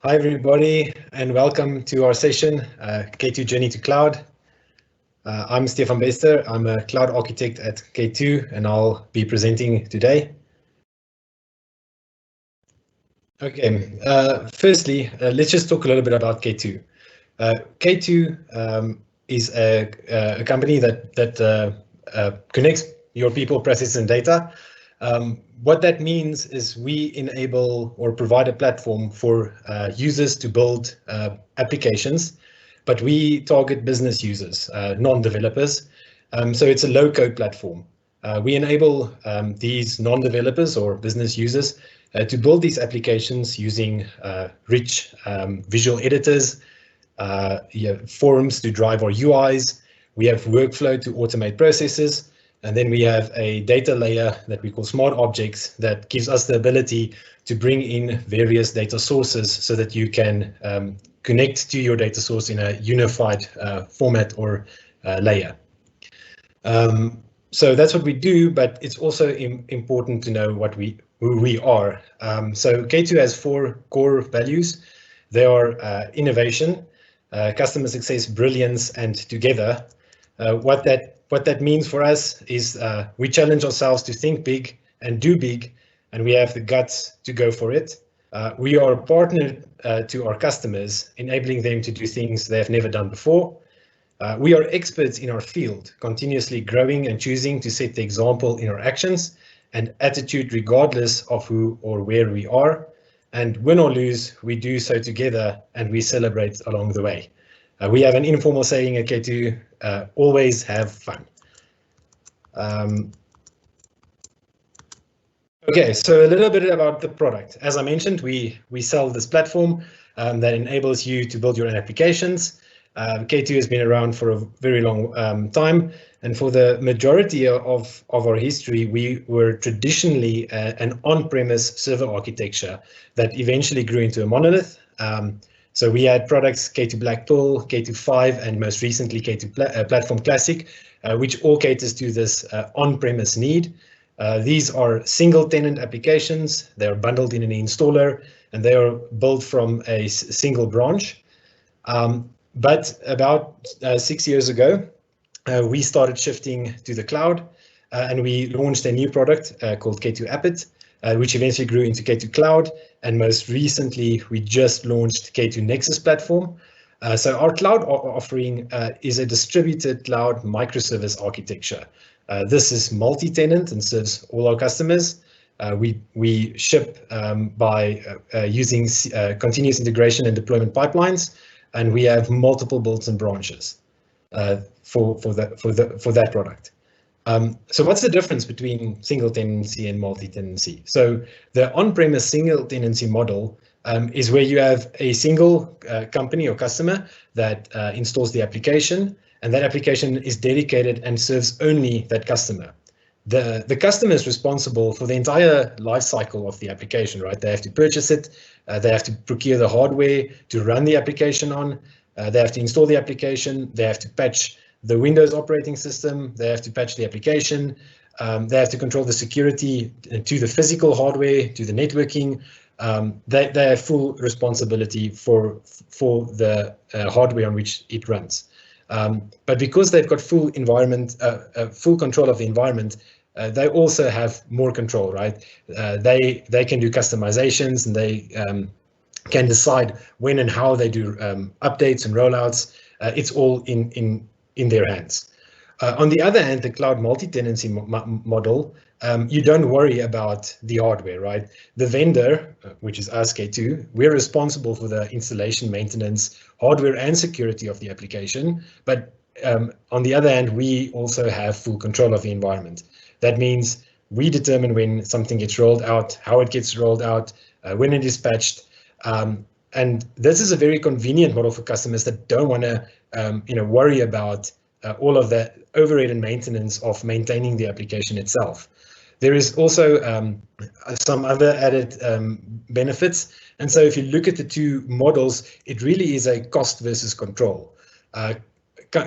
Hi, everybody, and welcome to our session, K2 Journey to Cloud. I'm Stephan Bester. I'm a cloud architect at K2, and I'll be presenting today. Okay, firstly, let's just talk a little bit about K2. K2 is a company that connects your people, processes, and data. What that means is we enable or provide a platform for users to build applications, but we target business users, non-developers. So it's a low-code platform. We enable these non-developers or business users to build these applications using rich visual editors, forums to drive our UIs. We have workflow to automate processes. And then we have a data layer that we call smart objects that gives us the ability to bring in various data sources so that you can connect to your data source in a unified format or layer. So that's what we do, but it's also important to know who we are. So K2 has 4 core values. They are innovation, customer success, brilliance, and together. What that means for us is we challenge ourselves to think big and do big, and we have the guts to go for it. We are a partner to our customers, enabling them to do things they have never done before. We are experts in our field, continuously growing and choosing to set the example in our actions and attitude regardless of who or where we are. And win or lose, we do so together and we celebrate along the way. We have an informal saying at K2, always have fun. Okay, so a little bit about the product. As I mentioned, we sell this platform that enables you to build your own applications. K2 has been around for a very long time, and for the majority of our history, we were traditionally an on-premise server architecture that eventually grew into a monolith. So we had products K2 Black Pearl, K2 5, and most recently K2 Platform Classic, which all caters to this on-premise need. These are single-tenant applications. They are bundled in an installer, and they are built from a single branch. But about 6 years ago, we started shifting to the cloud, and we launched a new product called K2 Appit, which eventually grew into K2 Cloud. And most recently, we just launched K2 Nexus platform. So our cloud offering is a distributed cloud microservice architecture. This is multi-tenant and serves all our customers. We ship by using continuous integration and deployment pipelines, and we have multiple builds and branches for that product. So what's the difference between single tenancy and multi-tenancy? So the on-premise single tenancy model is where you have a single company or customer that installs the application, and that application is dedicated and serves only that customer. The customer is responsible for the entire life cycle of the application, right? They have to purchase it, they have to procure the hardware to run the application on, they have to install the application, they have to patch the Windows operating system, they have to patch the application, they have to control the security to the physical hardware, to the networking. They have full responsibility for the hardware on which it runs. But because they've got full control of the environment, they also have more control, right? They can do customizations, and they can decide when and how they do updates and rollouts. It's all in their hands. On the other hand, the cloud multi-tenancy model, you don't worry about the hardware, right? The vendor, which is us, K2, we're responsible for the installation, maintenance, hardware, and security of the application. But on the other hand, we also have full control of the environment. That means we determine when something gets rolled out, how it gets rolled out, when it is patched. And this is a very convenient model for customers that don't want to worry about all of the overhead and maintenance of maintaining the application itself. There is also some other added benefits. And so if you look at the two models, it really is a cost versus control.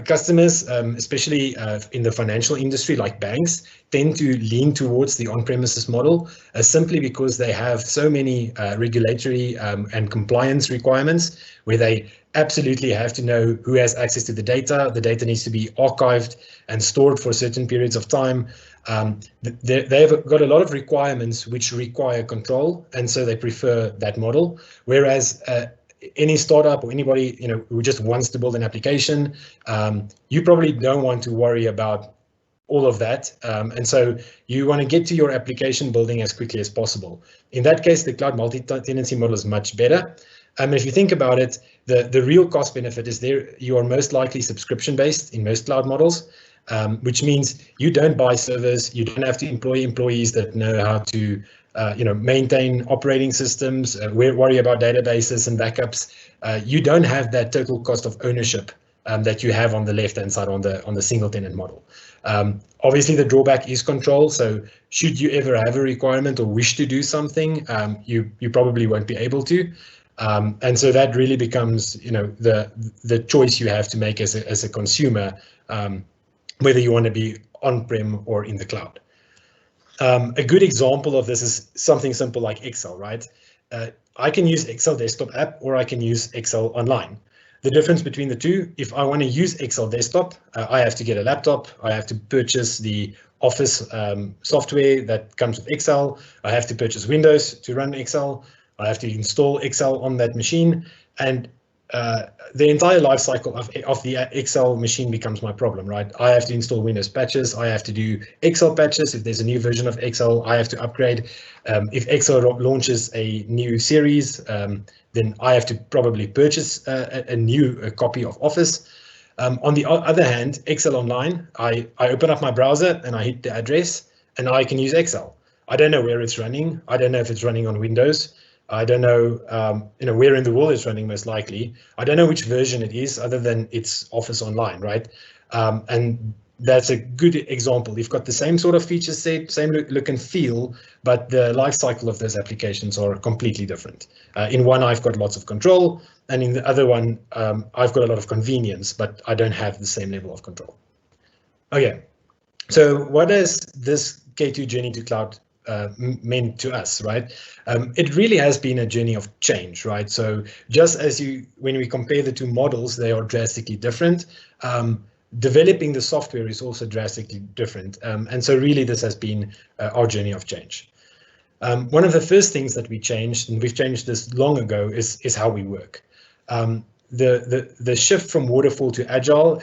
customers, especially in the financial industry, like banks, tend to lean towards the on-premises model simply because they have so many regulatory and compliance requirements where they absolutely have to know who has access to the data. The data needs to be archived and stored for certain periods of time. They've got a lot of requirements which require control, and so they prefer that model. Whereas any startup or anybody who just wants to build an application, you probably don't want to worry about all of that, and so you want to get to your application building as quickly as possible. In that case, the cloud multi-tenancy model is much better. If you think about it, the real cost benefit is there. You are most likely subscription based in most cloud models, which means you don't buy servers, you don't have to employ employees that know how to maintain operating systems, worry about databases and backups. You don't have that total cost of ownership that you have on the left-hand side on the single tenant model. Obviously, the drawback is control. So should you ever have a requirement or wish to do something, you probably won't be able to. And so that really becomes the choice you have to make as a consumer, whether you want to be on-prem or in the cloud. A good example of this is something simple like Excel, right? I can use Excel desktop app or I can use Excel online. The difference between the two, if I want to use Excel desktop, I have to get a laptop. I have to purchase the Office software that comes with Excel. I have to purchase Windows to run Excel. I have to install Excel on that machine. And the entire life cycle of the Excel machine becomes my problem, right? I have to install Windows patches. I have to do Excel patches. If there's a new version of Excel, I have to upgrade. If Excel launches a new series, then I have to probably purchase a new copy of Office. On the other hand, Excel Online, I open up my browser and I hit the address and I can use Excel. I don't know where it's running. I don't know if it's running on Windows. I don't know, where in the world it's running most likely. I don't know which version it is other than it's Office Online, right? And that's a good example. You've got the same sort of feature set, same look and feel, but the life cycle of those applications are completely different. In one, I've got lots of control, and in the other one, I've got a lot of convenience, but I don't have the same level of control. Okay, so what does this K2 journey to cloud meant to us, right? It really has been a journey of change, right? So just as when we compare the two models, they are drastically different. Developing the software is also drastically different. And so really this has been our journey of change. One of the first things that we changed, and we've changed this long ago, is how we work. The shift from waterfall to agile,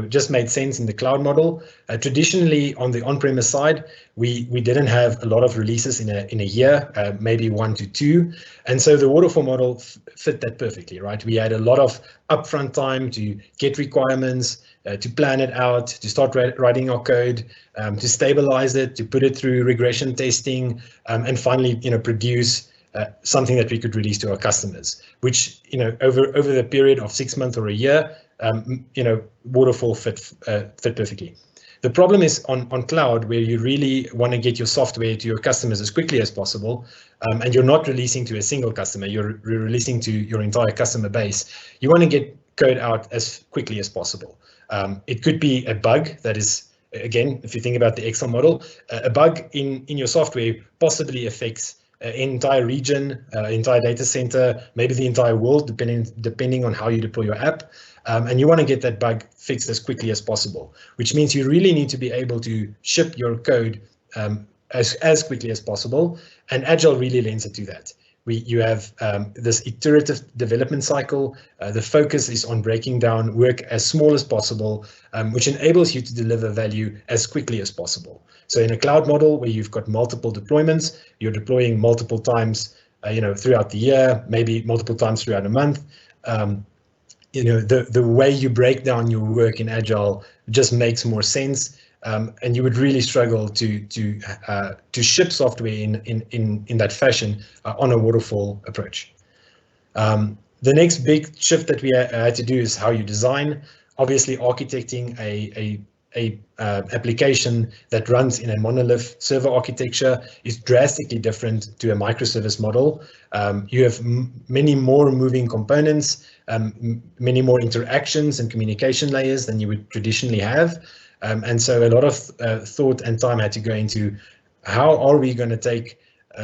just made sense in the cloud model. Traditionally, on the on-premise side, we didn't have a lot of releases in a year, maybe 1 to 2, and so the waterfall model fit that perfectly, right? We had a lot of upfront time to get requirements, to plan it out, to start writing our code, to stabilize it, to put it through regression testing, and finally, produce something that we could release to our customers. Which, over the period of 6 months or a year, waterfall fit perfectly. The problem is on cloud, where you really want to get your software to your customers as quickly as possible, and you're not releasing to a single customer, you're releasing to your entire customer base. You want to get code out as quickly as possible. It could be a bug that is, again, if you think about the Excel model, a bug in your software possibly affects an entire region, entire data center, maybe the entire world, depending on how you deploy your app. And you want to get that bug fixed as quickly as possible, which means you really need to be able to ship your code as quickly as possible. And Agile really lends it to that. You have this iterative development cycle. The focus is on breaking down work as small as possible, which enables you to deliver value as quickly as possible. So in a cloud model where you've got multiple deployments, you're deploying multiple times, throughout the year, maybe multiple times throughout a month. The way you break down your work in Agile just makes more sense, and you would really struggle to ship software in that fashion on a waterfall approach. The next big shift that we had to do is how you design. Obviously, architecting a application that runs in a monolith server architecture is drastically different to a microservice model. You have many more moving components, many more interactions and communication layers than you would traditionally have. And so a lot of thought and time had to go into how are we going to take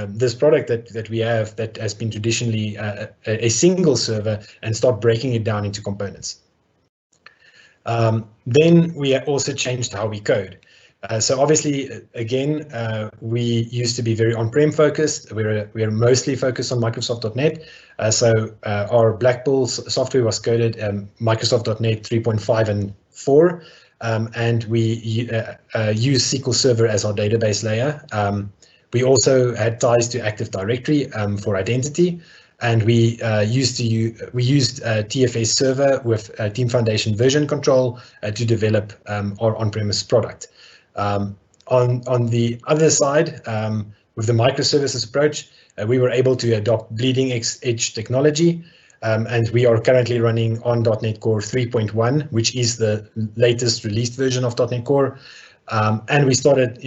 this product that we have that has been traditionally a single server and start breaking it down into components. Then we also changed how we code. So obviously, again, we used to be very on-prem focused. We're mostly focused on Microsoft.NET. So our Blackpool software was coded Microsoft.NET 3.5 and 4. And we use SQL Server as our database layer. We also had ties to Active Directory for identity. And we used TFS Server with Team Foundation version control to develop our on-premise product. On the other side, with the microservices approach, we were able to adopt bleeding edge technology, and we are currently running on .NET Core 3.1, which is the latest released version of .NET Core. And we started,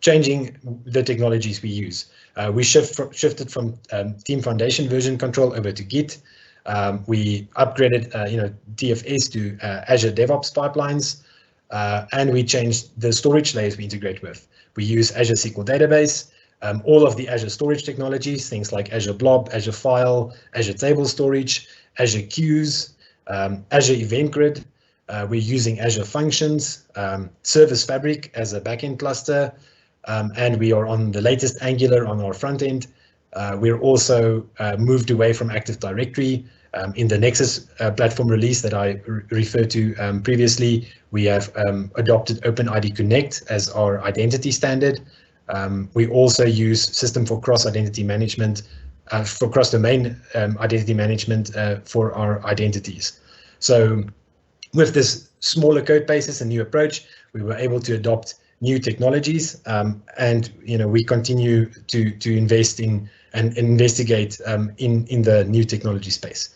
changing the technologies we use. We shifted from Team Foundation version control over to Git. We upgraded, TFS to Azure DevOps pipelines, and we changed the storage layers we integrate with. We use Azure SQL Database, all of the Azure storage technologies, things like Azure Blob, Azure File, Azure Table Storage, Azure Queues, Azure Event Grid. We're using Azure Functions, Service Fabric as a backend cluster, and we are on the latest Angular on our front end. We're also moved away from Active Directory. In the Nexus platform release that I referred to previously, we have adopted OpenID Connect as our identity standard. We also use System for Cross-Identity Management, for cross-domain identity management for our identities. So with this smaller code basis and new approach, we were able to adopt new technologies, and we continue to invest in and investigate in the new technology space.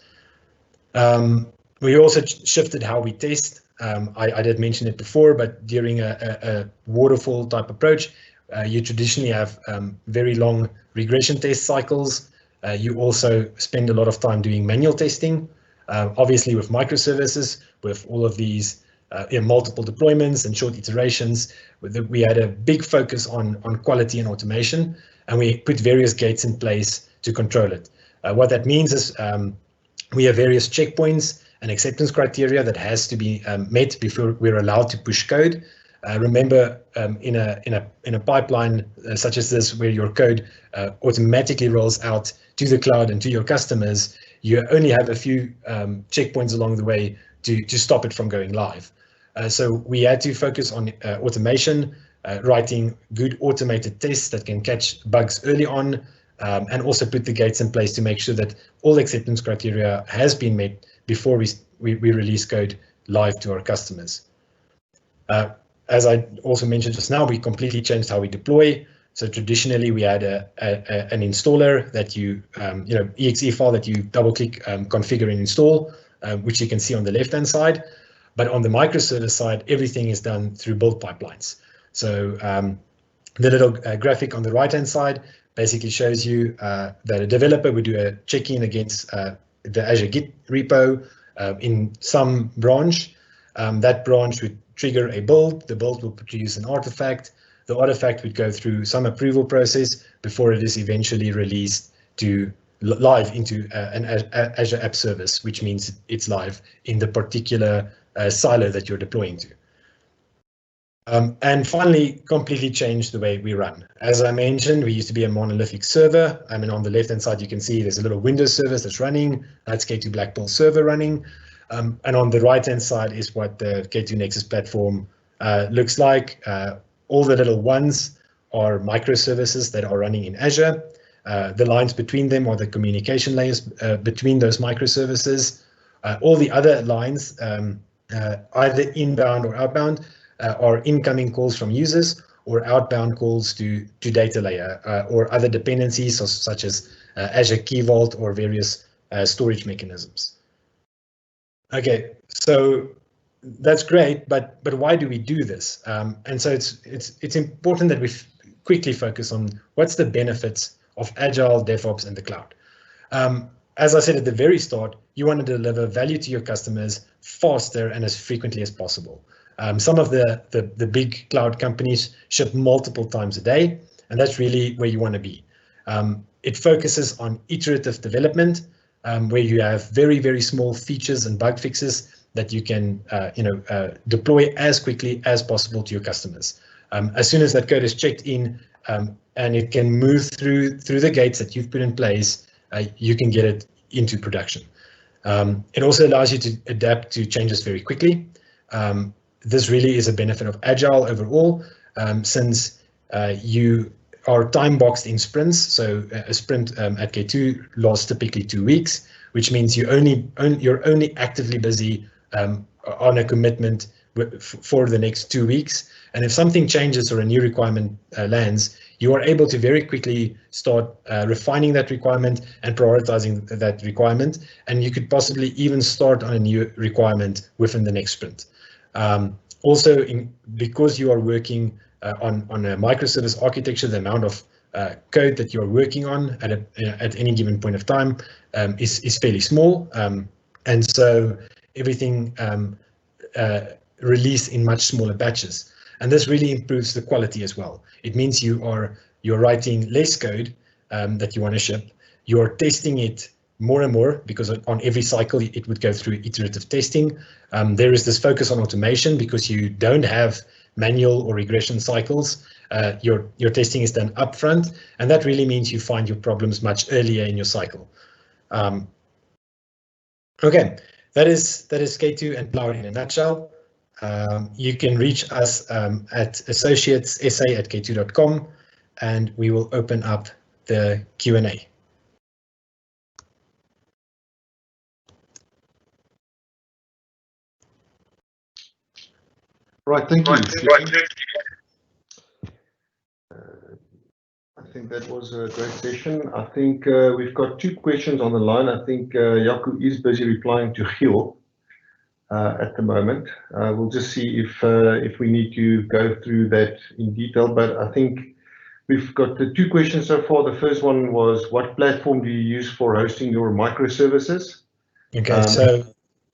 We also shifted how we test. I did mention it before, but during a waterfall type approach, you traditionally have very long regression test cycles. You also spend a lot of time doing manual testing. Obviously, with microservices, with all of these multiple deployments and short iterations, we had a big focus on quality and automation, and we put various gates in place to control it. What that means is we have various checkpoints and acceptance criteria that has to be met before we're allowed to push code. Remember, in a pipeline such as this, where your code automatically rolls out to the cloud and to your customers, you only have a few checkpoints along the way to stop it from going live. So we had to focus on automation, writing good automated tests that can catch bugs early on, and also put the gates in place to make sure that all acceptance criteria has been met before we release code live to our customers. As I also mentioned just now, we completely changed how we deploy. So traditionally, we had an installer that exe file that you double-click, configure and install, which you can see on the left-hand side. But on the microservice side, everything is done through build pipelines. So the little graphic on the right-hand side basically shows you that a developer would do a check-in against the Azure Git repo in some branch. That branch would trigger a build. The build will produce an artifact. The artifact would go through some approval process before it is eventually released to live into an Azure App Service, which means it's live in the particular silo that you're deploying to. And finally, completely changed the way we run. As I mentioned, we used to be a monolithic server. I mean, on the left-hand side, you can see there's a little Windows service that's running. That's K2 Blackpool server running. And on the right-hand side is what the K2 Nexus platform looks like. All the little ones are microservices that are running in Azure. The lines between them are the communication layers between those microservices. All the other lines, either inbound or outbound, are incoming calls from users or outbound calls to data layer or other dependencies such as Azure Key Vault or various storage mechanisms. Okay, so that's great, but why do we do this? And so it's important that we quickly focus on what's the benefits of Agile, DevOps, and the cloud. As I said at the very start, you want to deliver value to your customers faster and as frequently as possible. Some of the big cloud companies ship multiple times a day, and that's really where you want to be. It focuses on iterative development, where you have very, very small features and bug fixes that you can deploy as quickly as possible to your customers. As soon as that code is checked in and it can move through the gates that you've put in place, you can get it into production. It also allows you to adapt to changes very quickly. This really is a benefit of Agile overall, since you are time boxed in sprints. So a sprint at K2 lasts typically 2 weeks, which means you're only actively busy on a commitment for the next 2 weeks. And if something changes or a new requirement lands, you are able to very quickly start refining that requirement and prioritizing that requirement. And you could possibly even start on a new requirement within the next sprint. Also, because you are working on a microservice architecture, the amount of code that you're working on at any given point of time is fairly small. And so everything released in much smaller batches. And this really improves the quality as well. It means you're writing less code that you want to ship. You're testing it more and more, because on every cycle it would go through iterative testing. There is this focus on automation because you don't have manual or regression cycles. Your testing is done upfront, and that really means you find your problems much earlier in your cycle. Okay, that is K2 and cloud in a nutshell. You can reach us at associatessa@k2.com, and we will open up the Q&A. Right, thank you. I think that was a great session. I think we've got 2 questions on the line. I think Jaco is busy replying to Giel at the moment. We'll just see if we need to go through that in detail, but I think we've got the 2 questions so far. The first one was, what platform do you use for hosting your microservices? Okay, so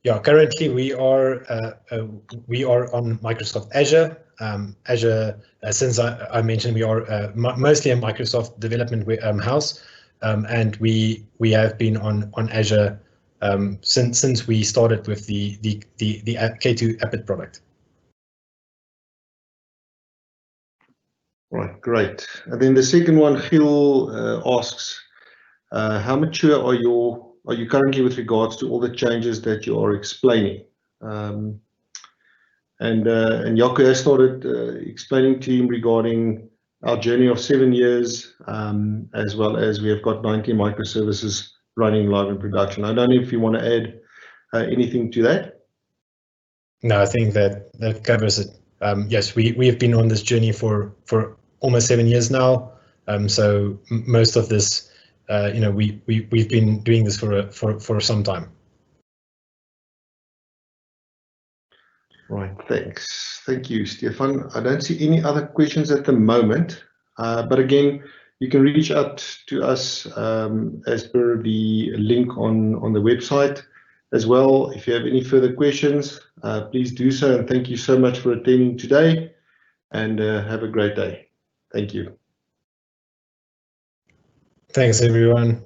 yeah, currently we are on Microsoft Azure. Since I mentioned, we are mostly a Microsoft development house, and we have been on Azure since we started with the K2 Appit product. Right, great. And then the second one, Giel asks, how mature are you currently with regards to all the changes that you are explaining? And Jaco has started explaining to him regarding our journey of 7 years, as well as we have got 90 microservices running live in production. I don't know if you want to add anything to that. No, I think that covers it. Yes, we have been on this journey for almost 7 years now. So most of this, we've been doing this for some time. Right, thanks. Thank you, Stephan. I don't see any other questions at the moment, but again, you can reach out to us as per the link on the website as well. If you have any further questions, please do so, and thank you so much for attending today, and have a great day. Thank you. Thanks, everyone.